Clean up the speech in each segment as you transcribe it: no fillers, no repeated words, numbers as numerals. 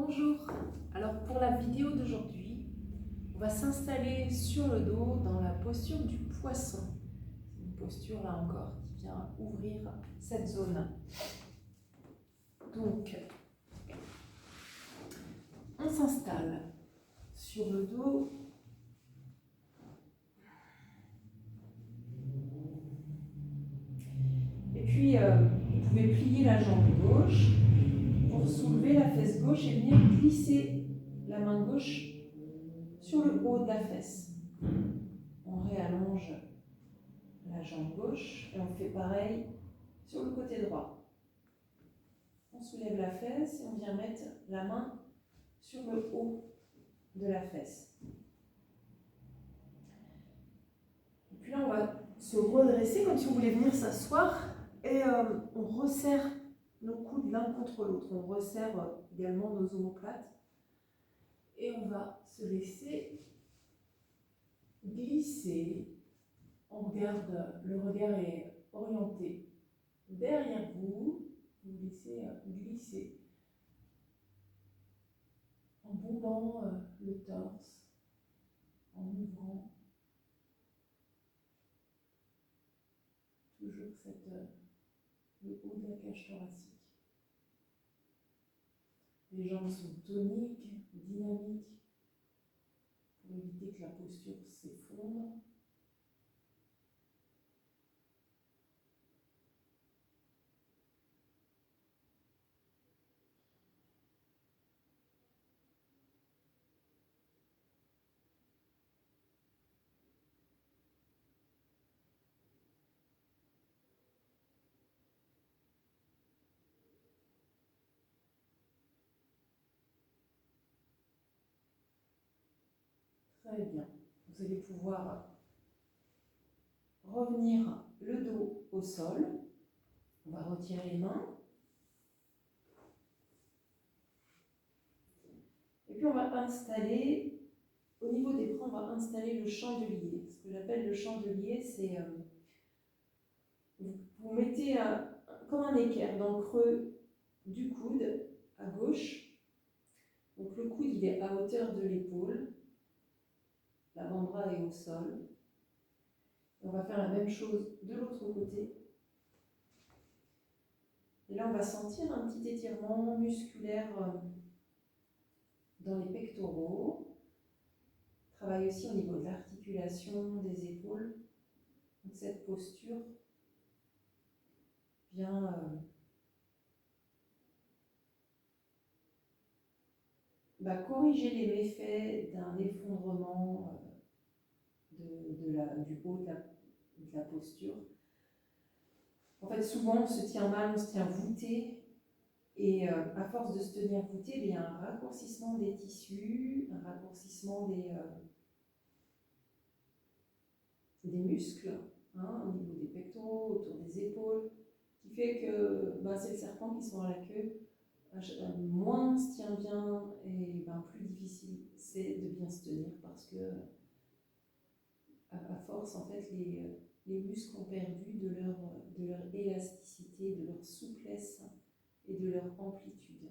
Bonjour, alors pour la vidéo d'aujourd'hui, on va s'installer sur le dos dans la posture du poisson. C'est une posture là encore qui vient ouvrir cette zone. Donc, on s'installe sur le dos. Et puis, vous pouvez plier la jambe gauche pour soulever la fesse gauche et venir glisser la main gauche sur le haut de la fesse. On réallonge la jambe gauche et on fait pareil sur le côté droit. On soulève la fesse et on vient mettre la main sur le haut de la fesse. Et puis là, on va se redresser comme si on voulait venir s'asseoir et on resserre nos coudes l'un contre l'autre. On resserre également nos omoplates et on va se laisser glisser. On regarde, le regard est orienté derrière vous. Vous laissez glisser en bombant le torse, en ouvrant toujours le haut de la cage thoracique. Les jambes sont toniques, dynamiques, pour éviter que la posture s'effondre. Très bien. Vous allez pouvoir revenir le dos au sol. On va retirer les mains. Et puis on va installer, au niveau des bras, on va installer le chandelier. Ce que j'appelle le chandelier, c'est vous mettez comme un équerre dans le creux du coude à gauche. Donc le coude il est à hauteur de l'épaule. L'avant-bras est au sol. On va faire la même chose de l'autre côté. Et là, on va sentir un petit étirement musculaire dans les pectoraux. Travaille aussi au niveau de l'articulation des épaules. Donc cette posture vient corriger les méfaits d'un effondrement du haut de la posture. En fait, souvent, on se tient mal, on se tient voûté. Et à force de se tenir voûté, il y a un raccourcissement des tissus, un raccourcissement des muscles, au niveau des pectoraux, autour des épaules, qui fait que c'est le serpent qui se mord la queue. Moins on se tient bien, et plus difficile c'est de bien se tenir parce que à force, en fait, les muscles ont perdu de leur élasticité, de leur souplesse et de leur amplitude.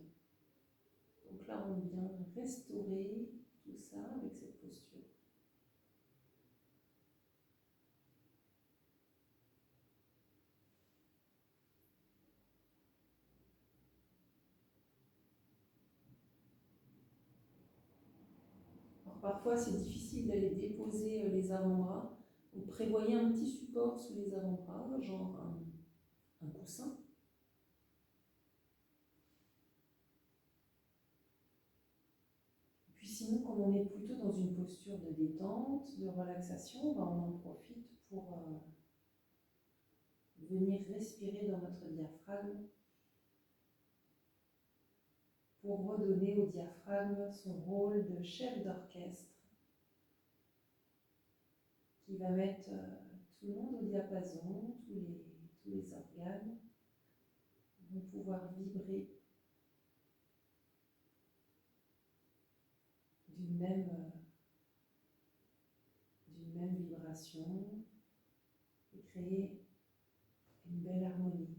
Donc là, on vient restaurer tout ça avec cette posture. Alors parfois, c'est difficile d'aller déposer les avant-bras. Vous prévoyez un petit support sous les avant-bras, genre un coussin. Puis sinon, comme on est plutôt dans une posture de détente, de relaxation, on en profite pour venir respirer dans notre diaphragme, pour redonner au diaphragme son rôle de chef d'orchestre qui va mettre tout le monde au diapason, tous les organes vont pouvoir vibrer d'une même vibration et créer une belle harmonie.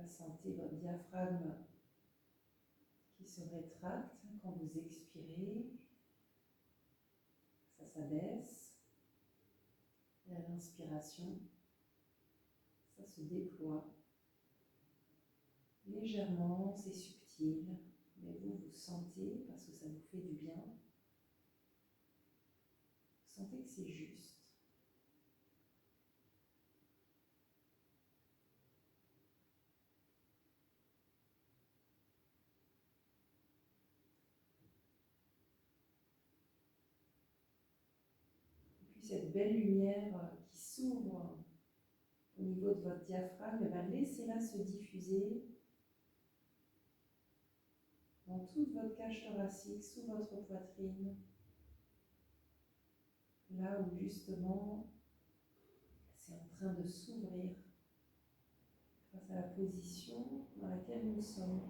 Voilà, sentez votre diaphragme qui se rétracte quand vous expirez. Ça s'abaisse. Et à l'inspiration, ça se déploie. Légèrement, c'est subtil, mais vous sentez, parce que ça vous fait du bien, vous sentez que c'est juste. Et puis cette belle lumière qui s'ouvre au niveau de votre diaphragme, laissez-la se diffuser dans toute votre cage thoracique, sous votre poitrine, là où justement c'est en train de s'ouvrir grâce à la position dans laquelle nous sommes.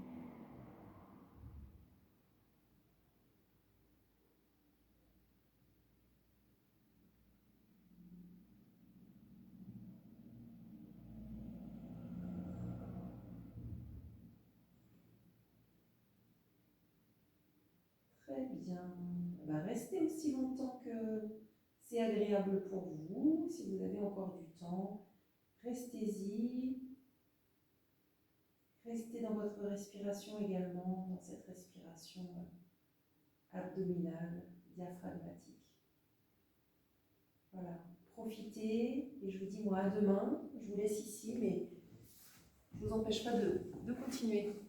Très bien. Restez aussi longtemps que c'est agréable pour vous. Si vous avez encore du temps, restez-y. Restez dans votre respiration également, dans cette respiration abdominale, diaphragmatique. Voilà, profitez et je vous dis moi à demain. Je vous laisse ici, mais je ne vous empêche pas de continuer.